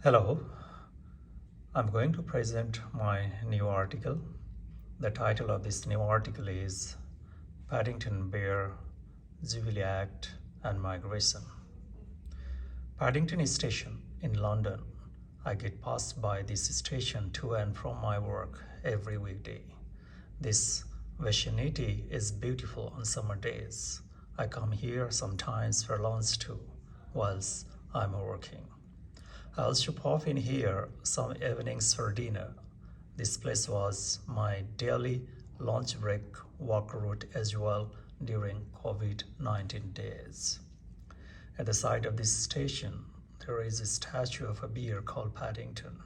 Hello, I'm going to present my new article. The title of this new article is Paddington Bear, Jubilee Act and Migration. Paddington Station in London. I get passed by this station to and from my work every weekday. This vicinity is beautiful on summer days. I come here sometimes for lunch too, whilst I'm working. I also pop in here some evenings for dinner. This place was my daily lunch break walk route as well during COVID-19 days. At the side of this station, there is a statue of a bear called Paddington.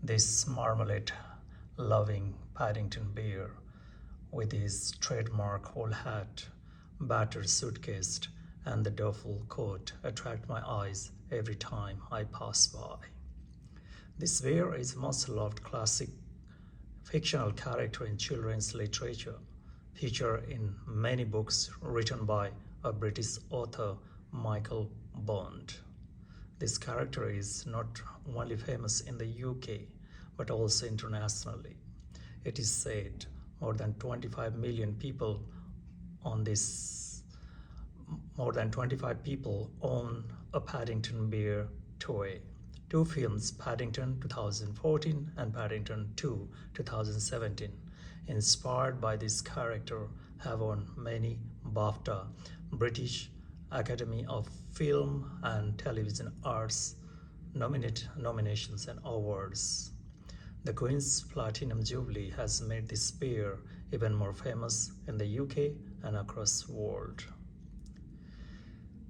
This marmalade-loving Paddington bear with his trademark old hat, battered suitcase, and the duffel coat attract my eyes every time I pass by. This bear is a most loved classic fictional character in children's literature, featured in many books written by a British author, Michael Bond. This character is not only famous in the UK, but also internationally. It is said more than 25 people own a Paddington bear toy. Two films, Paddington 2014 and Paddington 2 2017, inspired by this character, have won many BAFTA, British Academy of Film and Television Arts nominations and awards. The Queen's Platinum Jubilee has made this bear even more famous in the UK and across the world.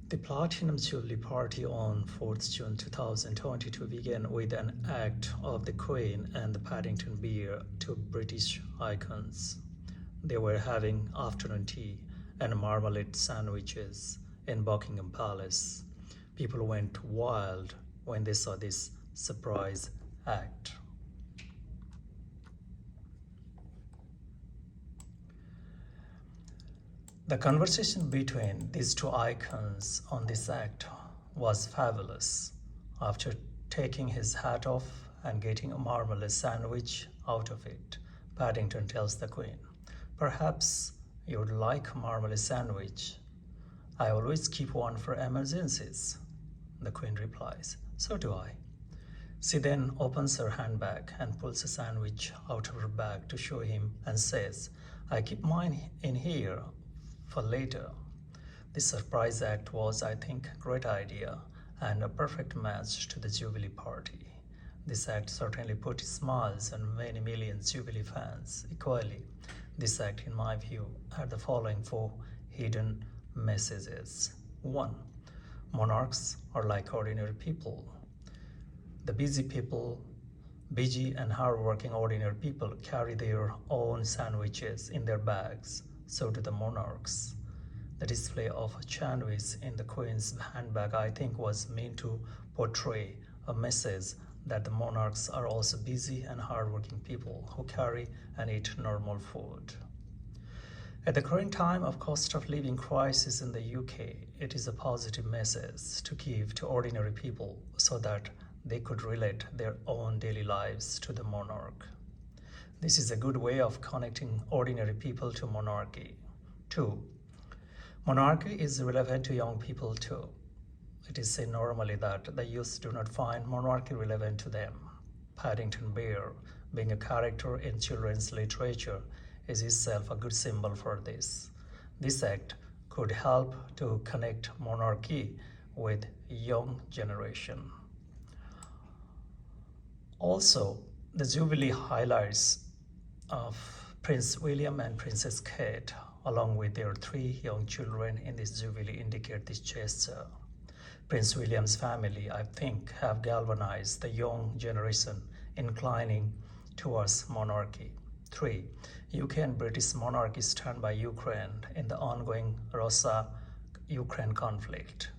The Platinum Jubilee party on 4th June 2022 began with an act of the Queen and the Paddington bear, two British icons. They were having afternoon tea and marmalade sandwiches in Buckingham Palace. People went wild when they saw this surprise act. The conversation between these two icons on this act was fabulous. After taking his hat off and getting a marmalade sandwich out of it, Paddington tells the Queen, "Perhaps you would like a marmalade sandwich. I always keep one for emergencies." The Queen replies, "So do I." She then opens her handbag and pulls a sandwich out of her bag to show him and says, "I keep mine in here for later." This surprise act was, I think, a great idea and a perfect match to the Jubilee party. This act certainly put smiles on many million Jubilee fans. Equally, this act, in my view, had the following four hidden messages. 1. Monarchs are like ordinary people. The busy and hardworking ordinary people carry their own sandwiches in their bags. So do the monarchs. The display of a sandwich in the Queen's handbag, I think, was meant to portray a message that the monarchs are also busy and hardworking people who carry and eat normal food. At the current time of cost of living crisis in the UK, it is a positive message to give to ordinary people so that they could relate their own daily lives to the monarch. This is a good way of connecting ordinary people to monarchy. 2. Monarchy is relevant to young people too. It is said normally that the youth do not find monarchy relevant to them. Paddington Bear, being a character in children's literature, is itself a good symbol for this. This act could help to connect monarchy with young generation. Also, the Jubilee highlights of Prince William and Princess Kate, along with their three young children in this Jubilee, indicate this gesture. Prince William's family, I think, have galvanized the young generation inclining towards monarchy. 3. UK and British monarchy stand by Ukraine in the ongoing Russia-Ukraine conflict.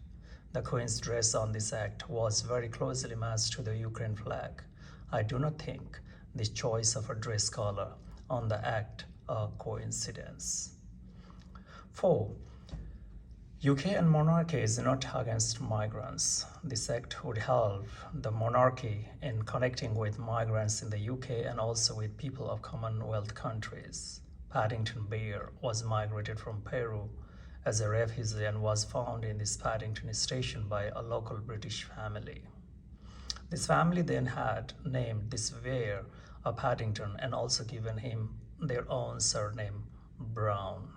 The Queen's dress on this act was very closely matched to the Ukraine flag. I do not think the choice of a dress color on the act a coincidence. 4. UK and monarchy is not against migrants. This act would help the monarchy in connecting with migrants in the UK and also with people of Commonwealth countries. Paddington Bear was migrated from Peru as a refugee and was found in this Paddington station by a local British family. This family then had named this bear a Paddington and also given him their own surname, Brown.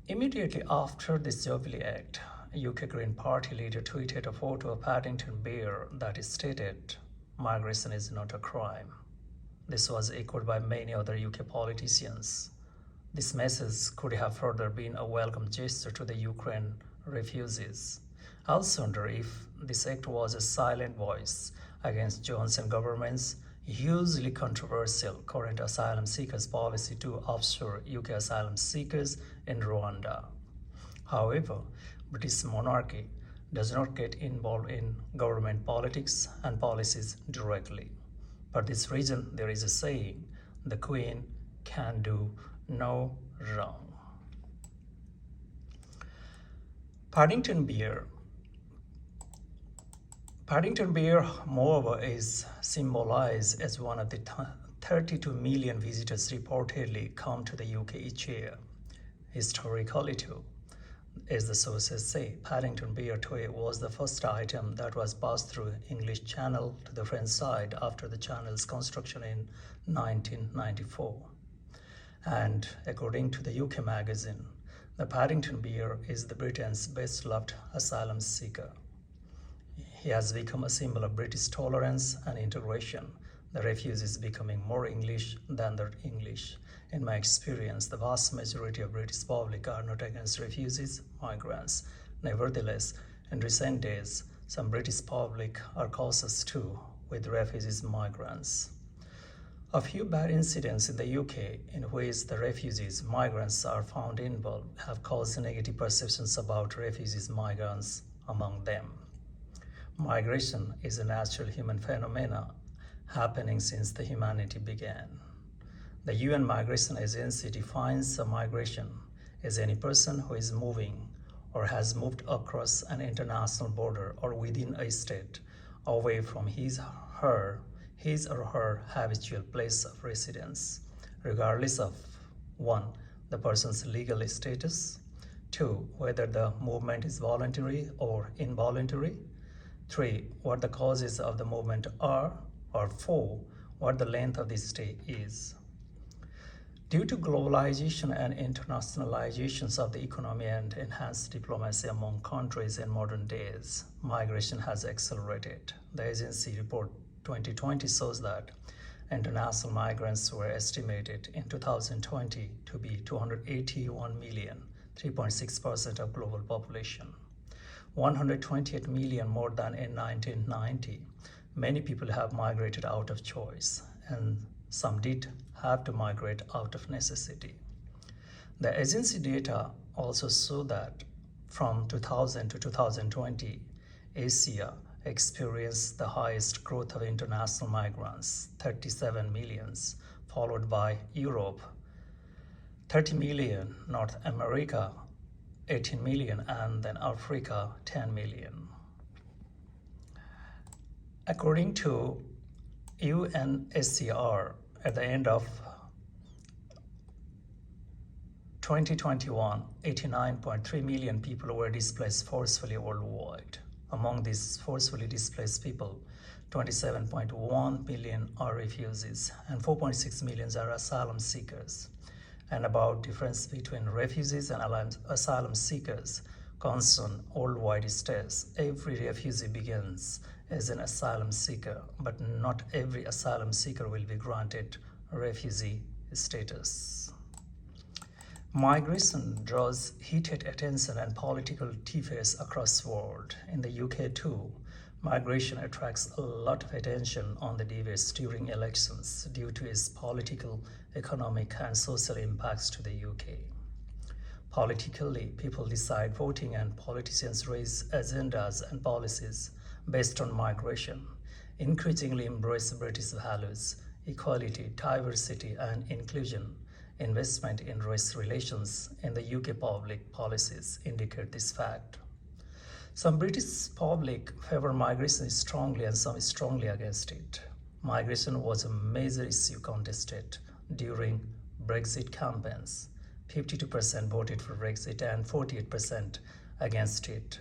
Immediately after this Jubilee Act, UK Green Party leader tweeted a photo of Paddington Bear that stated, "Migration is not a crime." This was echoed by many other UK politicians. This message could have further been a welcome gesture to the Ukraine refugees. I also wonder if this act was a silent voice against Johnson government's hugely controversial current asylum seekers policy to offshore UK asylum seekers in Rwanda. However, British monarchy does not get involved in government politics and policies directly. For this reason, there is a saying, the Queen can do no wrong. Paddington Bear. Paddington Bear, moreover, is symbolized as one of the 32 million visitors reportedly come to the UK each year. Historically, too, as the sources say, Paddington Bear toy was the first item that was passed through English Channel to the French side after the channel's construction in 1994. And according to the UK magazine, the Paddington Bear is the Britain's best-loved asylum seeker. He has become a symbol of British tolerance and integration. The refugees becoming more English than their English. In my experience, the vast majority of British public are not against refugees, migrants. Nevertheless, in recent days, some British public are cautious too with refugees, migrants. A few bad incidents in the UK in which the refugees, migrants are found involved have caused negative perceptions about refugees, migrants among them. Migration is a natural human phenomenon happening since the humanity began. The UN Migration Agency defines a migration as any person who is moving or has moved across an international border or within a state away from his or her habitual place of residence, regardless of 1. the person's legal status, 2. whether the movement is voluntary or involuntary, 3. what the causes of the movement are, or 4. what the length of the stay is. Due to globalization and internationalizations of the economy and enhanced diplomacy among countries in modern days, migration has accelerated. The agency report 2020 shows that international migrants were estimated in 2020 to be 281 million, 3.6% of global population. 128 million more than in 1990. Many people have migrated out of choice, and some did have to migrate out of necessity. The agency data also show that from 2000 to 2020, Asia experienced the highest growth of international migrants, 37 millions, followed by Europe, 30 million, North America, 18 million, and then Africa, 10 million. According to UNHCR, at the end of 2021, 89.3 million people were displaced forcefully worldwide. Among these forcefully displaced people, 27.1 million are refugees and 4.6 million are asylum seekers. And about difference between refugees and asylum seekers concern worldwide status. Every refugee begins as an asylum seeker, but not every asylum seeker will be granted refugee status. Migration draws heated attention and political tiffs across the world. In the UK too, migration attracts a lot of attention on the debates during elections due to its political, economic, and social impacts to the UK. Politically, people decide voting and politicians raise agendas and policies based on migration, increasingly embrace British values, equality, diversity, and inclusion. investment in race relations in the UK public policies indicate this fact. Some British public favor migration strongly and some strongly against it. Migration was a major issue contested during Brexit campaigns. 52% voted for Brexit and 48% against it.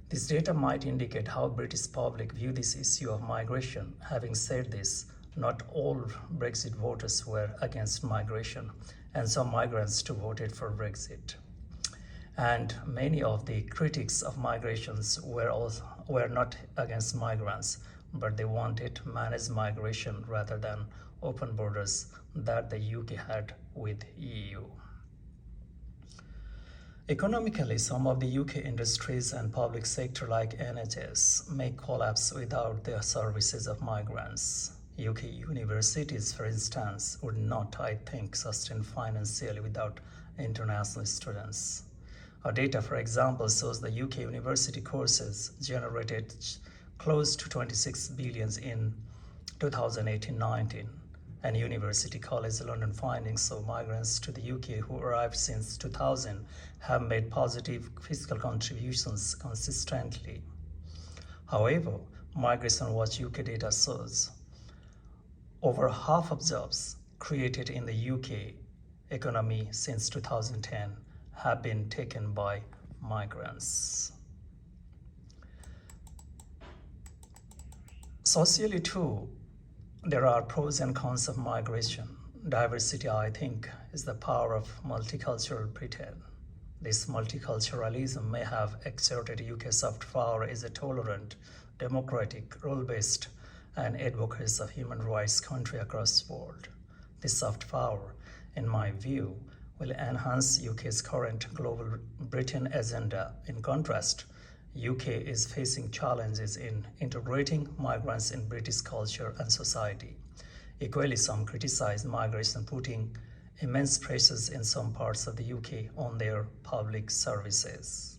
This data might indicate how British public view this issue of migration. Having said this, not all Brexit voters were against migration, and some migrants too voted for Brexit. And many of the critics of migrations were not against migrants, but they wanted managed migration rather than open borders that the UK had with EU. Economically, some of the UK industries and public sector like NHS may collapse without the services of migrants. UK universities, for instance, would not, I think, sustain financially without international students. Our data, for example, shows the UK university courses generated close to 26 billion in 2018-19. And University College London findings show migrants to the UK who arrived since 2000 have made positive fiscal contributions consistently. However, Migration Watch UK data shows over half of jobs created in the UK economy since 2010 have been taken by migrants. Socially too, there are pros and cons of migration. Diversity, I think, is the power of multicultural Britain. This multiculturalism may have exerted UK soft power as a tolerant, democratic, rule-based, and advocates of human rights country across the world. This soft power, in my view, will enhance UK's current global Britain agenda. In contrast, UK is facing challenges in integrating migrants in British culture and society. Equally, some criticize migration putting immense pressures in some parts of the UK on their public services.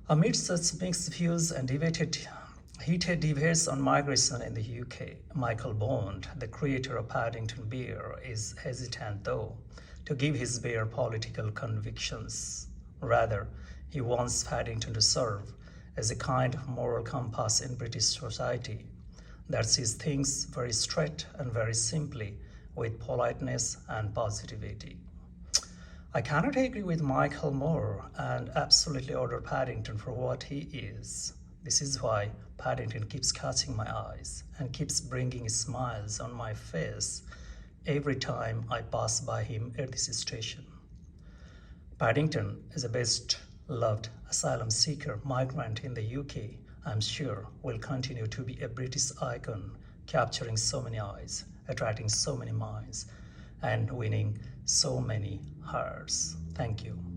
Amid such mixed views and heated debates on migration in the UK, Michael Bond, the creator of Paddington beer, is hesitant, though, to give his beer political convictions. Rather, he wants Paddington to serve as a kind of moral compass in British society that sees things very straight and very simply with politeness and positivity. I cannot agree with Michael more and absolutely order Paddington for what he is. This is why Paddington keeps catching my eyes and keeps bringing smiles on my face every time I pass by him at this station. Paddington is the best loved asylum seeker migrant in the UK. I'm sure will continue to be a British icon, capturing so many eyes, attracting so many minds, and winning so many hearts. Thank you.